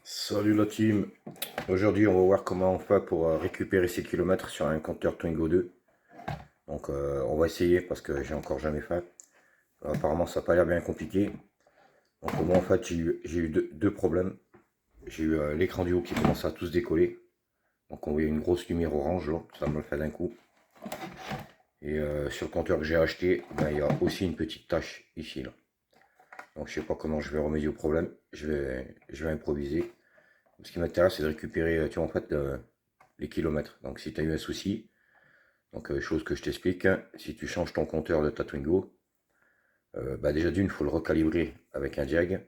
Salut la team. Aujourd'hui on va voir comment on fait pour récupérer ses kilomètres sur un compteur Twingo 2. Donc on va essayer parce que j'ai encore jamais fait. Apparemment ça n'a pas l'air bien compliqué. Donc moi en fait j'ai eu deux problèmes. J'ai eu l'écran du haut qui commençait à tous décoller. Donc on voyait une grosse lumière orange là, ça me le fait d'un coup. Et sur le compteur que j'ai acheté, ben, il y a aussi une petite tache ici là. Donc je sais pas comment je vais remédier au problème. Je vais improviser. Ce qui m'intéresse c'est de récupérer tu vois, en fait les kilomètres. Donc si tu as eu un souci, donc chose que je t'explique, hein, si tu changes ton compteur de ta Twingo, bah déjà d'une, il faut le recalibrer avec un diag.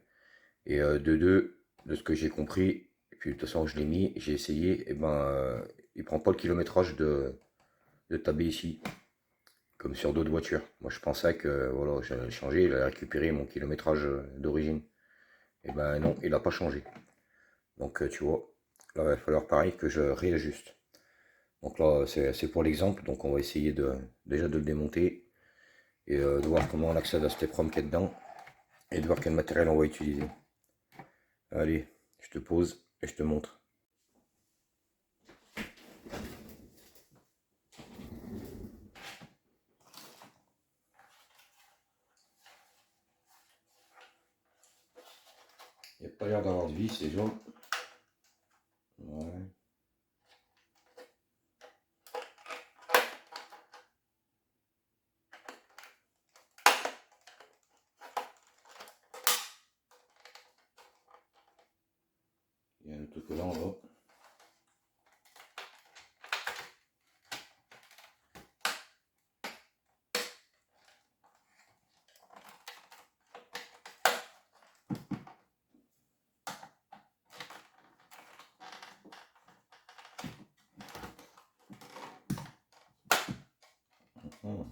Et de deux, de ce que j'ai compris, et puis de toute façon je l'ai mis, j'ai essayé, et ben il prend pas le kilométrage de ta BSI, comme sur d'autres voitures. Moi je pensais que voilà, j'allais changer, il allait récupérer mon kilométrage d'origine. Et ben non, il n'a pas changé. Donc tu vois, là il va falloir pareil que je réajuste. Donc là c'est pour l'exemple, donc on va essayer déjà de le démonter et de voir comment on accède à cette EPROM qui est dedans et de voir quel matériel on va utiliser. Allez, je te pose et je te montre. Il n'y a pas l'air d'avoir de vis déjà. Ouais. Il y a un autocollant là. Hum.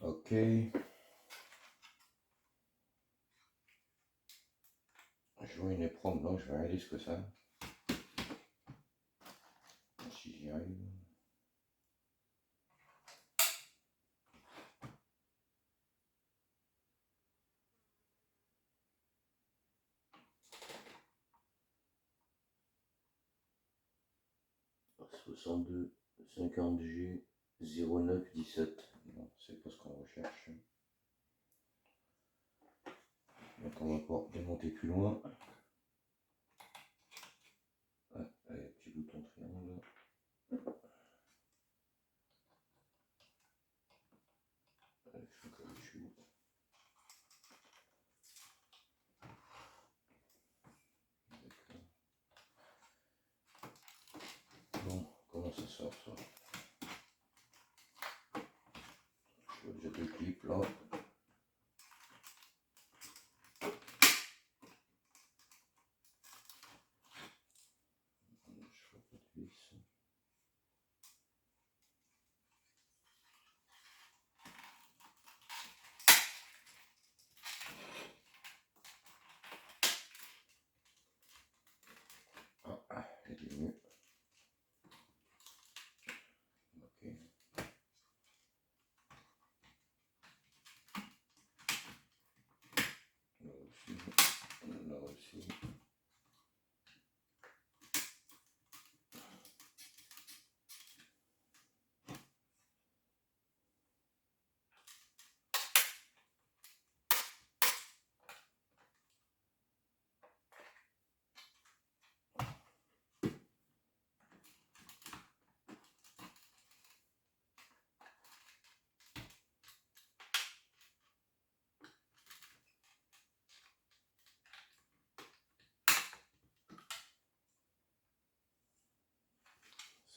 Ok. Je vois une EPROM là, je vais regarder ce que c'est. Si j'y arrive. 62 50G 0917. Non, c'est pas ce qu'on recherche. Donc on va pas démonter plus loin. Ouais, allez, petit bouton triangle. Allez, je fais comme je suis. Bon, comment ça sort ça? Je vois déjà deux clips là. Je vois pas de vis. Ah, j'ai du mieux. Ok. Là aussi. Là aussi.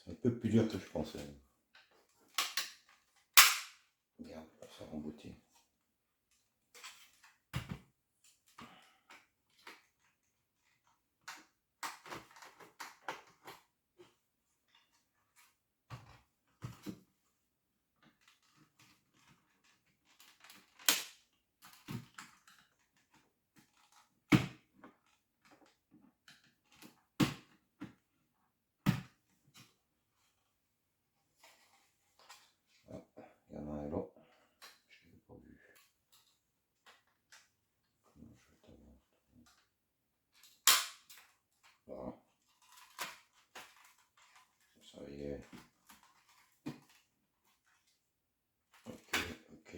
C'est un peu plus dur que je pensais. Regarde, ça remboîté. Il y en a un là. Je ne l'ai pas vu. Comment je vais t'avoir? Voilà. Ça y est. Ok, ok.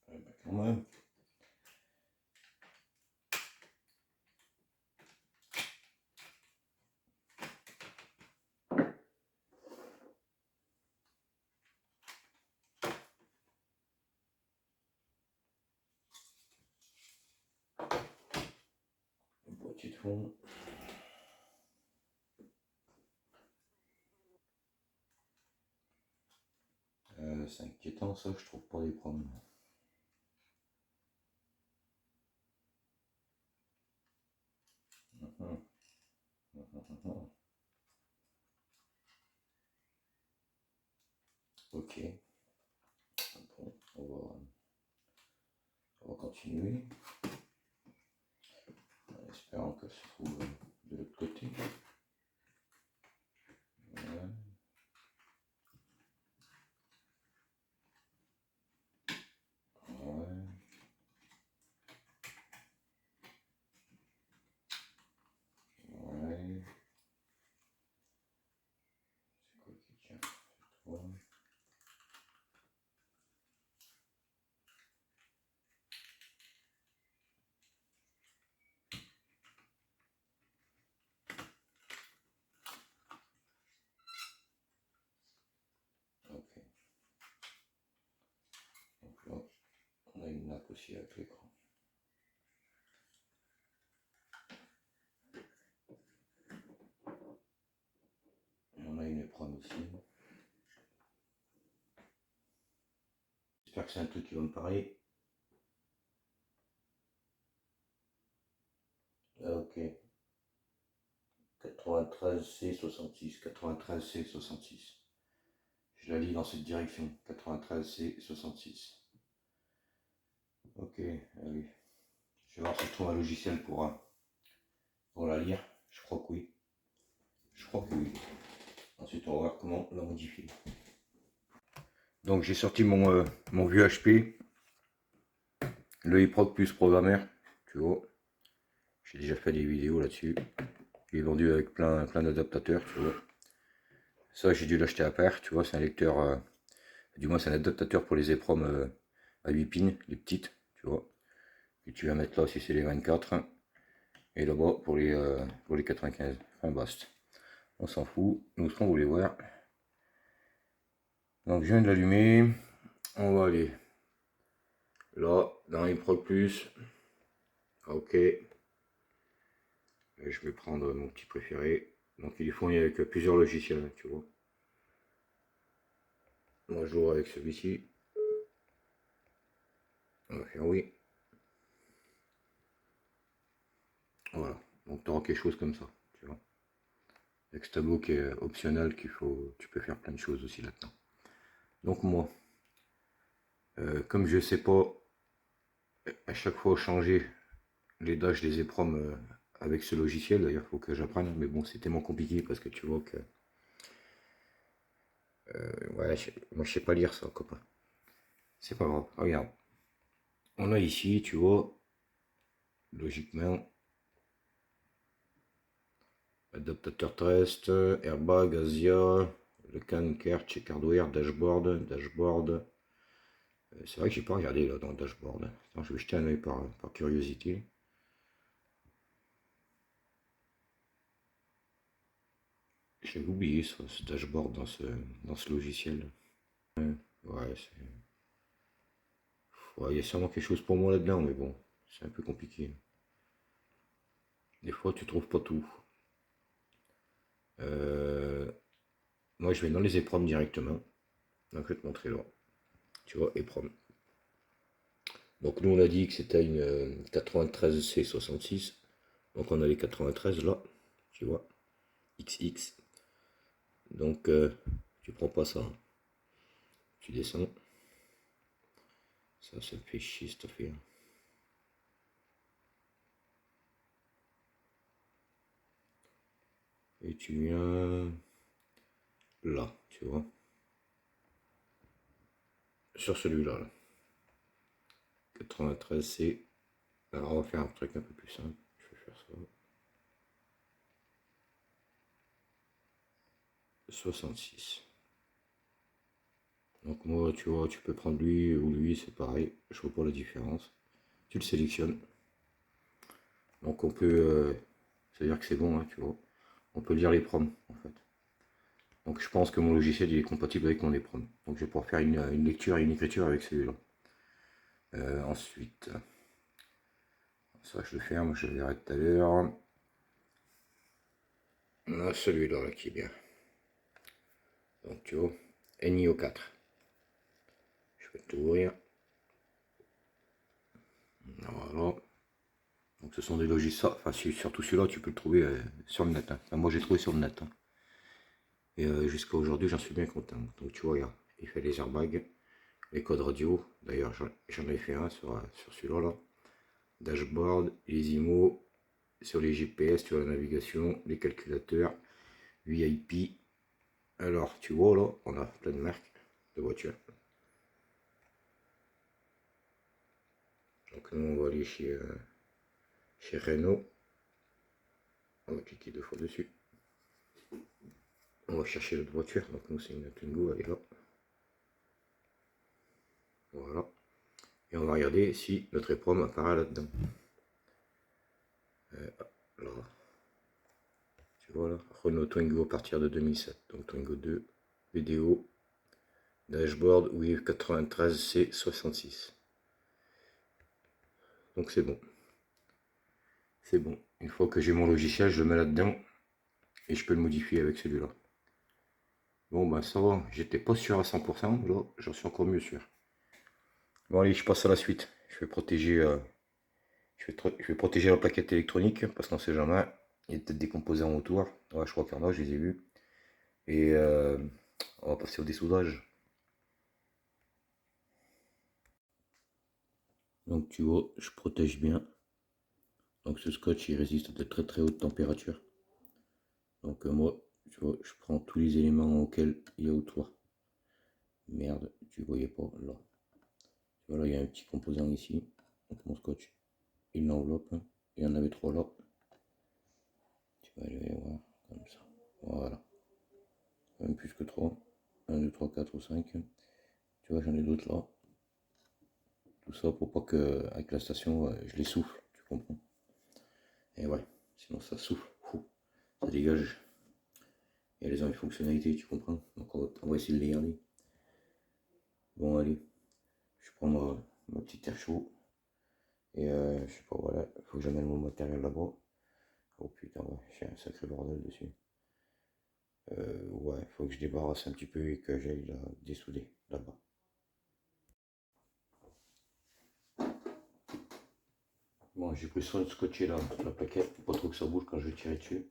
Eh ben, quand même. Le boîtier de fond. C'est inquiétant ça, je trouve pas les problèmes. Ok, bon, on va continuer. En espérant qu'elle se trouve de l'autre côté. Voilà. Ouais. Ouais. C'est quoi qui tient? C'est toi. Ok. Donc là, on a une nappe aussi avec l'écran. Et on a une épreuve aussi. J'espère que c'est un truc qui va me parler. Ah, ok. 93C66. 93C66. Je la lis dans cette direction. 93C66. Ok, allez. Je vais voir si je trouve un logiciel pour la lire. Je crois que oui. Je crois que oui. Ensuite, on va voir comment la modifier. Donc, j'ai sorti mon vieux HP. Le eProc Plus Programmer. Tu vois. J'ai déjà fait des vidéos là-dessus. Il est vendu avec plein d'adaptateurs, tu vois. Ça, j'ai dû l'acheter à part, tu vois. C'est un lecteur... du moins, c'est un adaptateur pour les EPROM à 8 pins, les petites, tu vois. Et tu vas mettre là si c'est les 24. Et là-bas pour les 95. Enfin, basta. On s'en fout. Nous, ce qu'on voulait voir. Donc, je viens de l'allumer. On va aller là, dans eProc Plus. Ok. Et je vais prendre mon petit préféré. Donc, il est fourni avec plusieurs logiciels, tu vois. Moi, je joue avec celui-ci. On va faire oui. Voilà. Donc, tu auras quelque chose comme ça, tu vois. Avec ce tableau qui est optionnel, tu peux faire plein de choses aussi là-dedans. Donc, moi, comme je sais pas à chaque fois changer les dash des EPROM avec ce logiciel, d'ailleurs, il faut que j'apprenne, mais bon, c'est tellement compliqué parce que tu vois que. Ouais, moi, je sais pas lire ça, copain. C'est pas grave. Regarde. On a ici, tu vois, logiquement, adaptateur terrestre, airbag, Asia, le can, care, check hardware, dashboard. C'est vrai que j'ai pas regardé là dans le dashboard. Attends, je vais jeter un oeil par curiosité. J'avais oublié ce dashboard dans ce logiciel. Ouais, Ouais, il y a sûrement quelque chose pour moi là-dedans, mais bon, c'est un peu compliqué. Des fois, tu trouves pas tout. Euh, Moi, je vais dans les épreuves directement. Donc, je vais te montrer là. Tu vois, épreuve. Donc, nous, on a dit que c'était une 93C66. Donc, on a les 93 là. Tu vois, XX. Donc, tu prends pas ça. Tu descends. Ça me fait chier cette affaire. Et tu viens là, tu vois. Sur celui-là. Là. 93C. Alors, on va faire un truc un peu plus simple. Je vais faire ça. 66. Donc moi, tu vois, tu peux prendre lui ou lui, c'est pareil. Je vois pas la différence. Tu le sélectionnes. Donc on peut, c'est-à-dire que c'est bon, hein, tu vois. On peut lire les proms, en fait. Donc je pense que mon logiciel, il est compatible avec mon EPROM. Donc je vais pouvoir faire une lecture et une écriture avec celui-là. Ensuite, ça je le ferme, je le verrai tout à l'heure. On a celui-là là, qui est bien. Donc tu vois, NIO4. Je vais t'ouvrir. Voilà. Donc ce sont des logiciels, enfin surtout celui-là, tu peux le trouver sur le net. Hein. Enfin, moi j'ai trouvé sur le net. Hein. Et jusqu'à aujourd'hui, j'en suis bien content. Donc tu vois, regarde, il fait les airbags, les codes radio. D'ailleurs, j'en ai fait un sur celui-là. Là. Dashboard, les IMO, sur les GPS, tu vois la navigation, les calculateurs, VIP. Alors, tu vois là, on a plein de marques de voitures. Donc nous, on va aller chez Renault. On va cliquer 2 fois dessus. On va chercher l'autre voiture. Donc nous, c'est une Twingo, elle est là. Voilà. Et on va regarder si notre EPROM apparaît là-dedans. Là. Tu vois là, Renault Twingo à partir de 2007. Donc Twingo 2, vidéo, dashboard, oui, 93C66. Donc c'est bon. C'est bon. Une fois que j'ai mon logiciel, je le mets là-dedans et je peux le modifier avec celui-là. Bon ben ça va, j'étais pas sûr à 100%, là j'en suis encore mieux sûr. Bon allez, je passe à la suite. Je vais protéger, je vais protéger la plaquette électronique parce qu'on sait jamais. Il y a peut-être des composés en retour. Ouais, je crois qu'il y en a, je les ai vus. Et on va passer au dessoudage. Donc tu vois, je protège bien. Donc ce scotch il résiste à de très très hautes températures. Donc moi, tu vois, je prends tous les éléments auxquels il y a autour. Merde, tu voyais pas là. Voilà, il y a un petit composant ici. Donc mon scotch, il l'enveloppe. Il y en avait 3 là. Tu vas aller voir comme ça. Voilà. Même plus que 3. 1, 2, 3, 4 ou 5. Tu vois, j'en ai d'autres là. Tout ça pour pas que, avec la station, je les souffle. Tu comprends? Et ouais, sinon ça souffle. Fou. Ça dégage. Et elles ont une fonctionnalité, tu comprends? Donc on va essayer de les garder. Bon, allez. Je prends ma petite air chaud. Et je sais pas, voilà. Faut que j'amène mon matériel là-bas. Oh putain, ouais, j'ai un sacré bordel dessus. Ouais, faut que je débarrasse un petit peu et que j'aille la dessouder là-bas. Bon, j'ai pris soin de scotcher la plaquette pour pas trop que ça bouge quand je vais tirer dessus.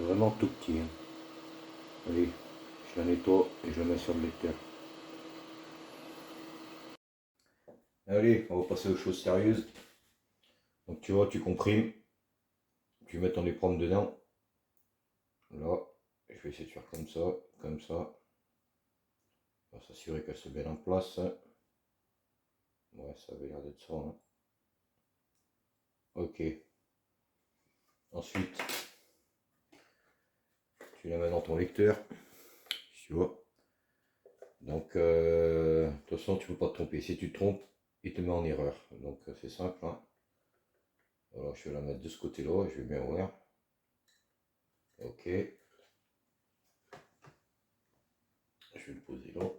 vraiment tout petit. Hein. Allez, je la nettoie et je la mets sur le lecteur. Allez, on va passer aux choses sérieuses. Donc tu vois, tu comprimes, tu mets ton épreuve dedans. Là, je vais essayer de faire comme ça, comme ça. On va s'assurer qu'elle se met en place. Ouais, ça avait l'air d'être ça. Hein. Ok. Ensuite, tu la mets dans ton lecteur. Tu vois. Donc, de toute façon, tu ne peux pas te tromper. Si tu te trompes, il te met en erreur. Donc, c'est simple. Hein. Voilà, je vais la mettre de ce côté-là. Je vais bien voir. Ok. Je vais le poser là.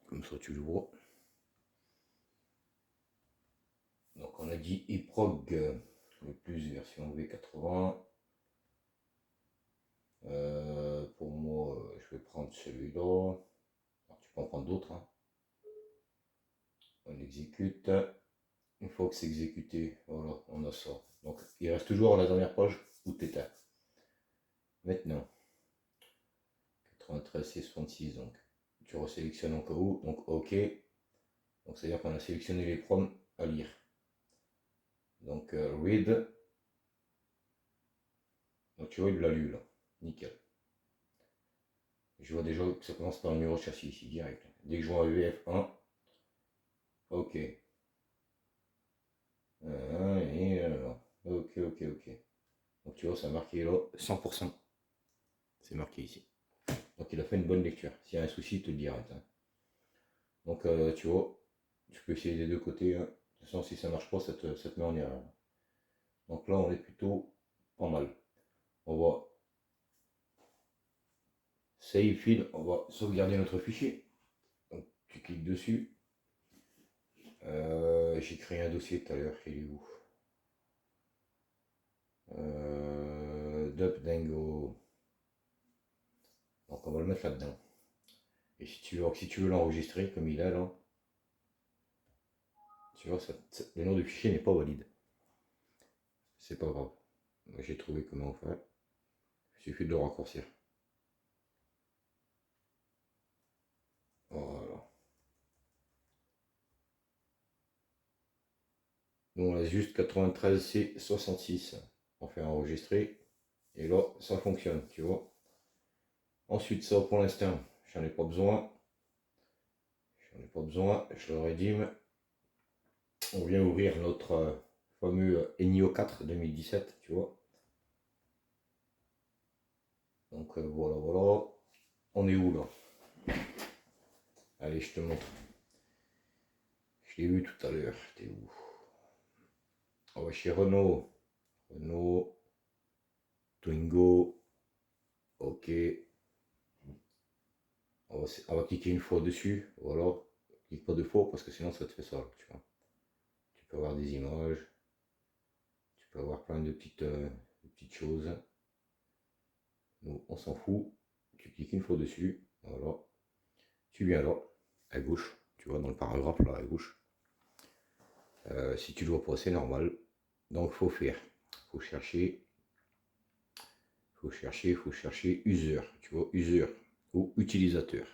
Comme ça, tu le vois. Donc, on a dit eProg le plus version V80. Pour moi, je vais prendre celui-là. Tu peux en prendre d'autres. Hein. On exécute. Une fois que c'est exécuté, voilà, on a ça. Donc, il reste toujours la dernière page où tu éteins. Maintenant, 93 et 66, donc tu resélectionnes encore où, donc OK. Donc, c'est-à-dire qu'on a sélectionné les proms à lire. Donc, read. Donc, tu vois, il l'a lu là. Nickel. Je vois déjà que ça commence par un numéro de châssis ici, direct. Dès que je vois un VF1, OK. Et OK, OK, OK. Donc, tu vois, ça a marqué là 100%. C'est marqué ici. Donc, il a fait une bonne lecture. S'il y a un souci, il te le direct. Hein. Donc, tu vois, tu peux essayer des deux côtés. Hein. De toute façon, si ça ne marche pas, ça te met en erreur. Donc là, on est plutôt pas mal. On va save file, on va sauvegarder notre fichier. Donc, tu cliques dessus. J'ai créé un dossier tout à l'heure, il est où Dupdango. Donc, on va le mettre là-dedans. Et si tu veux l'enregistrer comme il est là, tu vois, le nom du fichier n'est pas valide. C'est pas grave. J'ai trouvé comment faire. Il suffit de le raccourcir. Voilà. Donc on laisse juste 93C66. On fait enregistrer. Et là, ça fonctionne, tu vois. Ensuite, ça pour l'instant, j'en ai pas besoin. Je le rédime. On vient ouvrir notre fameux Enio 4 2017, tu vois. Donc voilà, voilà. On est où là? Allez, je te montre. Je l'ai vu tout à l'heure. T'es où? On va chez Renault. Renault. Twingo. Ok. On va cliquer une fois dessus. Voilà. Clique pas deux fois parce que sinon ça te fait ça. Tu vois. Tu peux avoir des images. Tu peux avoir plein de petites choses. Nous, on s'en fout. Tu cliques une fois dessus. Voilà. Tu viens là, à gauche. Tu vois, dans le paragraphe là, à gauche. Si tu le vois pas, c'est normal. Donc, faut faire. Faut chercher. Faut chercher user. Tu vois, user ou utilisateur.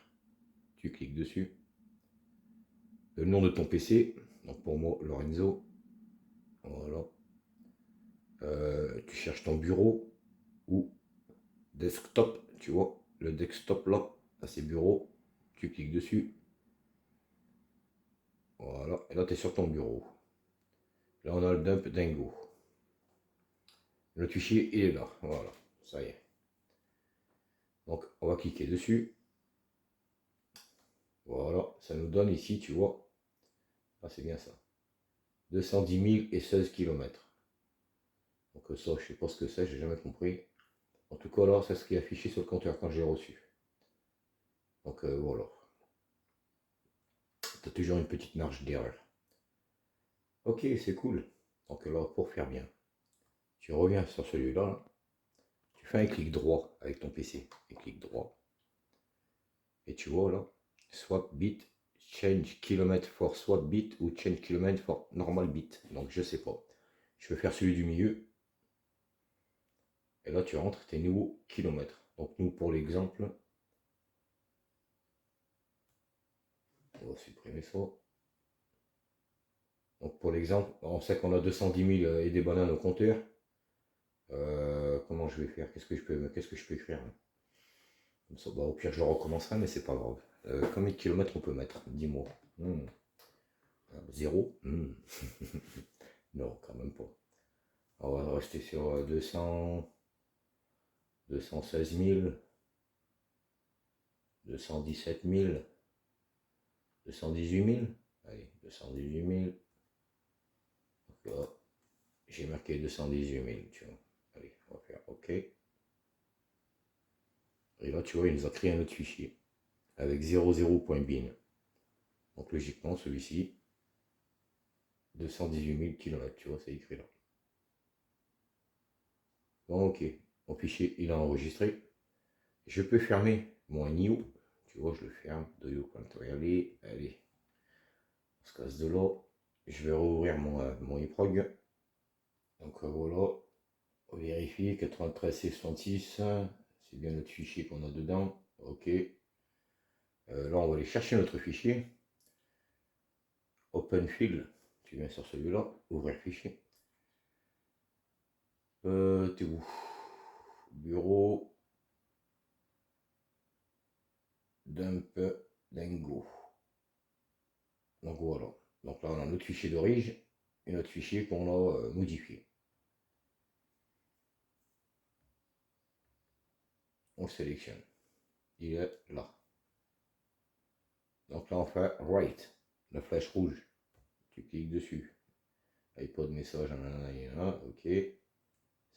Tu cliques dessus. Le nom de ton PC. Donc, pour moi, Lorenzo. Voilà. Tu cherches ton bureau ou desktop. Tu vois, le desktop là, c'est bureau. Tu cliques dessus. Voilà. Et là, tu es sur ton bureau. Là, on a le dump dingo. Le fichier, il est là. Voilà. Ça y est. Donc, on va cliquer dessus. Voilà. Ça nous donne ici, tu vois. Ah, c'est bien ça. 210 016 km. Donc, ça, je sais pas ce que c'est. J'ai jamais compris. En tout cas, là, c'est ce qui est affiché sur le compteur quand j'ai reçu. Donc, voilà. Tu as toujours une petite marge d'erreur. Ok, c'est cool. Donc là, pour faire bien, tu reviens sur celui-là. Tu fais un clic droit avec ton PC. Un clic droit. Et tu vois là, swap bit, change kilomètre for swap bit ou change kilomètre for normal bit. Donc je sais pas. Je vais faire celui du milieu. Et là, tu rentres tes nouveaux kilomètres. Donc, nous, pour l'exemple, on va supprimer ça. Donc, pour l'exemple, on sait qu'on a 210 000 et des bananes au compteur. Comment je vais faire? Qu'est-ce que je peux écrire? Comme ça, bah, au pire, je le recommencerai, mais c'est pas grave. Combien de kilomètres on peut mettre? Dis-moi. 0. Non, quand même pas. On va rester sur 216 000, 217 000, 218 000. Allez, 218 000. Donc là, j'ai marqué 218 000, tu vois. Allez, on va faire OK. Et là, tu vois, il nous a créé un autre fichier avec 00.bin. Donc logiquement, celui-ci, 218 000 km, tu vois, c'est écrit là. Bon, ok, mon fichier, il a enregistré. Je peux fermer mon new. Tu vois, je le ferme. De you allez, allez. On se casse de là. Je vais rouvrir mon eProg. Donc voilà. On vérifie 93 66. C'est bien notre fichier qu'on a dedans. Ok. Là, on va aller chercher notre fichier. Open file. Tu viens sur celui-là. Ouvrir fichier. T'es où? Bureau. Dump. Dingo. Donc voilà. Donc là, on a notre fichier d'origine et notre fichier qu'on a modifié. On le sélectionne. Il est là. Donc là, on fait Write, la flèche rouge. Tu cliques dessus. iPod message, ok. C'est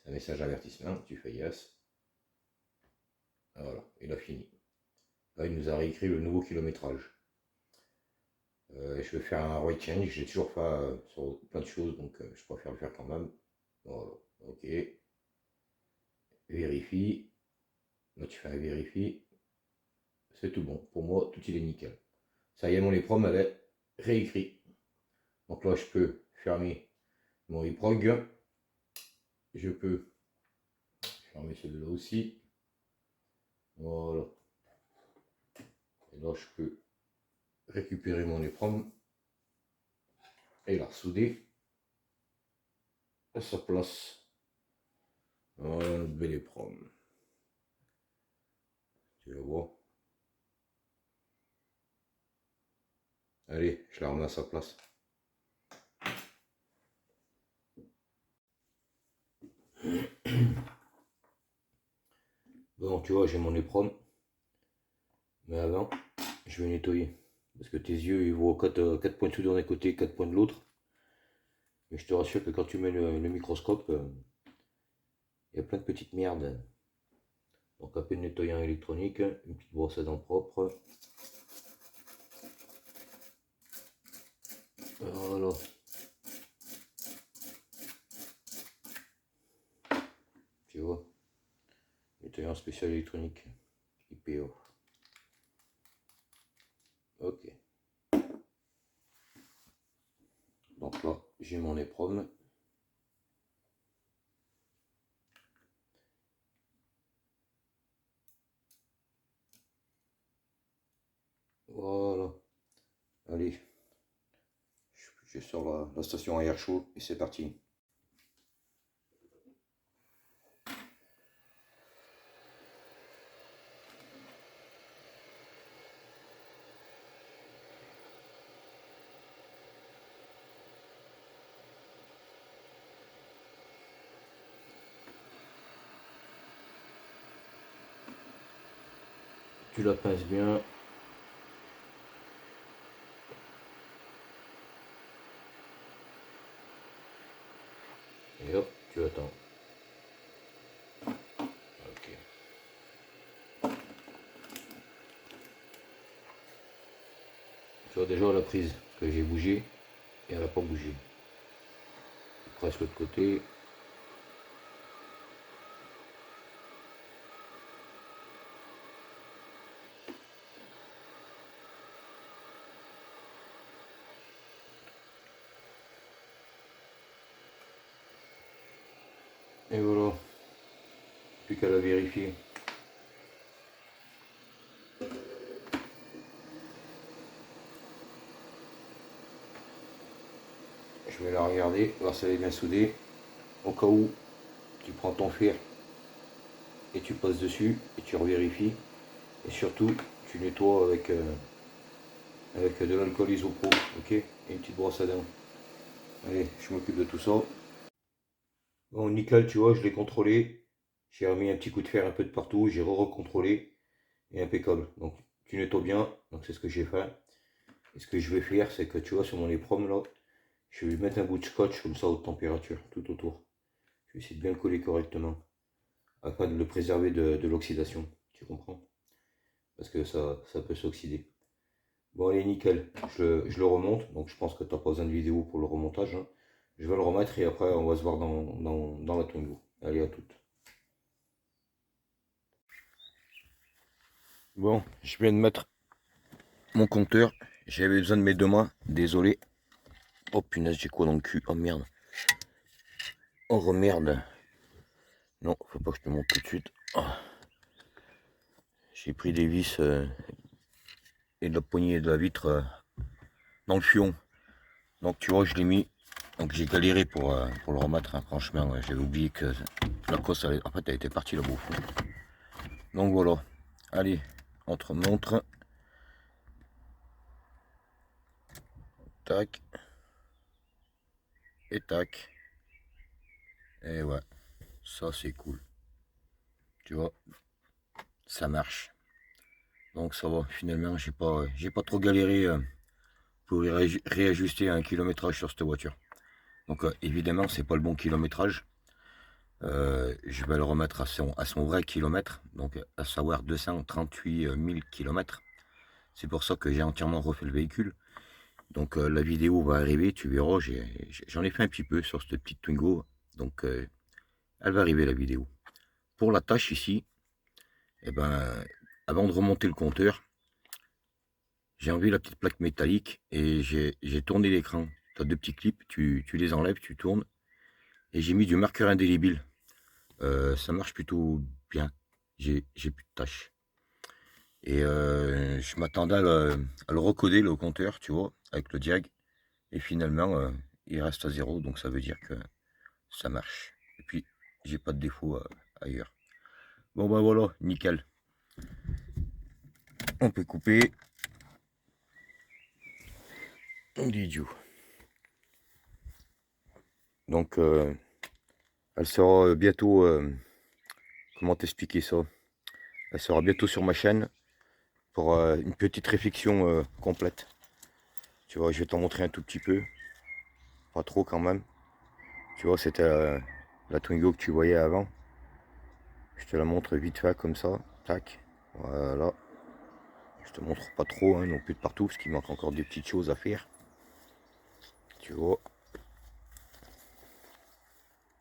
un message avertissement. Tu fais Yes. Voilà, il a fini. Là, il nous a réécrit le nouveau kilométrage. Je vais faire un write change. J'ai toujours fait sur plein de choses, donc je préfère le faire quand même. Voilà, ok. Vérifie. Là, tu fais un vérifie. C'est tout bon. Pour moi, tout il est nickel. Ça y est, mon EPROM, elle est réécrit. Donc là, je peux fermer mon eProg. Je peux fermer celui-là aussi. Voilà. Et là, je peux récupérer mon EPROM et la ressouder à sa place. Voilà notre bel EPROM. Tu la vois. Allez, je la remets à sa place. Bon, tu vois, j'ai mon EPROM. Mais avant, je vais nettoyer. Parce que tes yeux, ils voient 4 points de soude d'un côté, 4 points de l'autre. Mais je te rassure que quand tu mets le microscope, il y a plein de petites merdes. Donc un peu de nettoyant électronique, une petite brosse à dents propre. Voilà. Tu vois, nettoyant spécial électronique, IPO. Ok. Donc là, j'ai mon EPROM. Voilà. Allez. Je sors la station à air chaud et c'est parti. Tu la pinces bien. Et hop, tu attends. Ok. Tu vois déjà la prise que j'ai bougé et elle n'a pas bougé. Je presse l'autre côté. Et voilà. Plus qu'à la vérifier. Je vais la regarder, voir si elle est bien soudée. Au cas où, tu prends ton fer et tu passes dessus et tu revérifies. Et surtout, tu nettoies avec de l'alcool isopro, ok, et une petite brosse à dents. Allez, je m'occupe de tout ça. Bon, nickel, tu vois, je l'ai contrôlé. J'ai remis un petit coup de fer un peu de partout, j'ai recontrôlé et impeccable. Donc, tu nettoies bien, donc c'est ce que j'ai fait. Et ce que je vais faire, c'est que tu vois, sur mon éprome là, je vais lui mettre un bout de scotch comme ça, haute température, tout autour. Je vais essayer de bien le coller correctement, afin de le préserver de l'oxydation, tu comprends? Parce que ça peut s'oxyder. Bon, allez, nickel, je le remonte, donc je pense que tu n'as pas besoin de vidéo pour le remontage, hein. Je vais le remettre et après on va se voir dans la Twingo. Allez, à toutes. Bon, je viens de mettre mon compteur. J'avais besoin de mes deux mains, désolé. Oh punaise, j'ai quoi dans le cul? Oh merde. Oh merde. Non, faut pas que je te montre tout de suite. Oh. J'ai pris des vis et de la poignée de la vitre dans le fion. Donc tu vois, je l'ai mis. Donc j'ai galéré pour le remettre, hein. Franchement, ouais, j'avais oublié que la cosse, en fait, elle était partie là-bas au fond. Donc voilà. Allez, on te montre. Tac. Et tac. Et ouais. Ça, c'est cool. Tu vois, ça marche. Donc ça va. Finalement, j'ai pas trop galéré pour réajuster un kilométrage sur cette voiture. Donc évidemment, c'est pas le bon kilométrage. Je vais le remettre à son vrai kilomètre, donc à savoir 238 000 km. C'est pour ça que j'ai entièrement refait le véhicule. Donc la vidéo va arriver, tu verras, j'en ai fait un petit peu sur cette petite Twingo. Donc elle va arriver la vidéo. Pour la tâche ici, eh ben, avant de remonter le compteur, j'ai enlevé la petite plaque métallique et j'ai tourné l'écran. Tu as deux petits clips, tu les enlèves, tu tournes. Et j'ai mis du marqueur indélébile. Ça marche plutôt bien. J'ai plus de tâches. Et je m'attendais à le recoder, le compteur, tu vois, avec le diag. Et finalement, il reste à 0, donc ça veut dire que ça marche. Et puis, j'ai pas de défaut ailleurs. Bon ben voilà, nickel. On peut couper. On dit idiot. Donc, elle sera bientôt... comment t'expliquer ça? Elle sera bientôt sur ma chaîne pour une petite réflexion complète. Tu vois, je vais t'en montrer un tout petit peu. Pas trop quand même. Tu vois, c'était la Twingo que tu voyais avant. Je te la montre vite fait comme ça. Tac. Voilà. Je te montre pas trop hein, non plus de partout parce qu'il manque encore des petites choses à faire. Tu vois.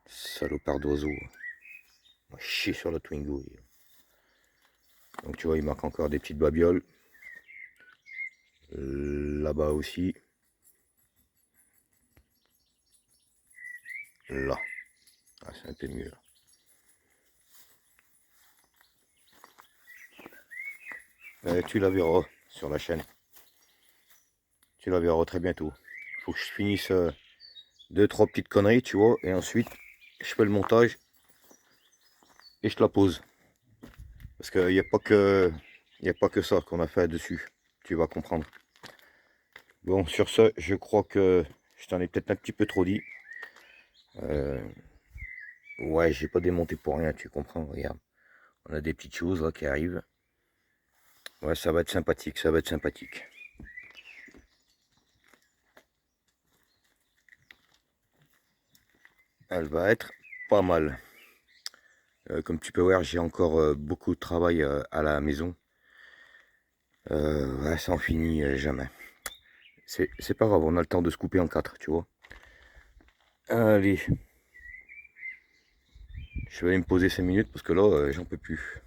Salopard d'oiseau. On va chier sur la Twingo. Donc tu vois, il manque encore des petites babioles. Là-bas aussi. Là. Ah, c'est un peu mieux là. Tu la verras sur la chaîne. Tu la verras très bientôt. Faut que je finisse 2-3 petites conneries, tu vois, et ensuite je fais le montage et je te la pose. Parce qu'il n'y a pas que ça qu'on a fait dessus. Tu vas comprendre. Bon, sur ce, je crois que je t'en ai peut-être un petit peu trop dit. Ouais, j'ai pas démonté pour rien, tu comprends. Regarde, on a des petites choses là qui arrivent. Ouais, ça va être sympathique, ça va être sympathique. Elle va être pas mal. Comme tu peux voir, j'ai encore beaucoup de travail à la maison. Ouais, ça en finit jamais. C'est pas grave, on a le temps de se couper en 4, tu vois. Allez. Je vais aller me poser 5 minutes parce que là, j'en peux plus.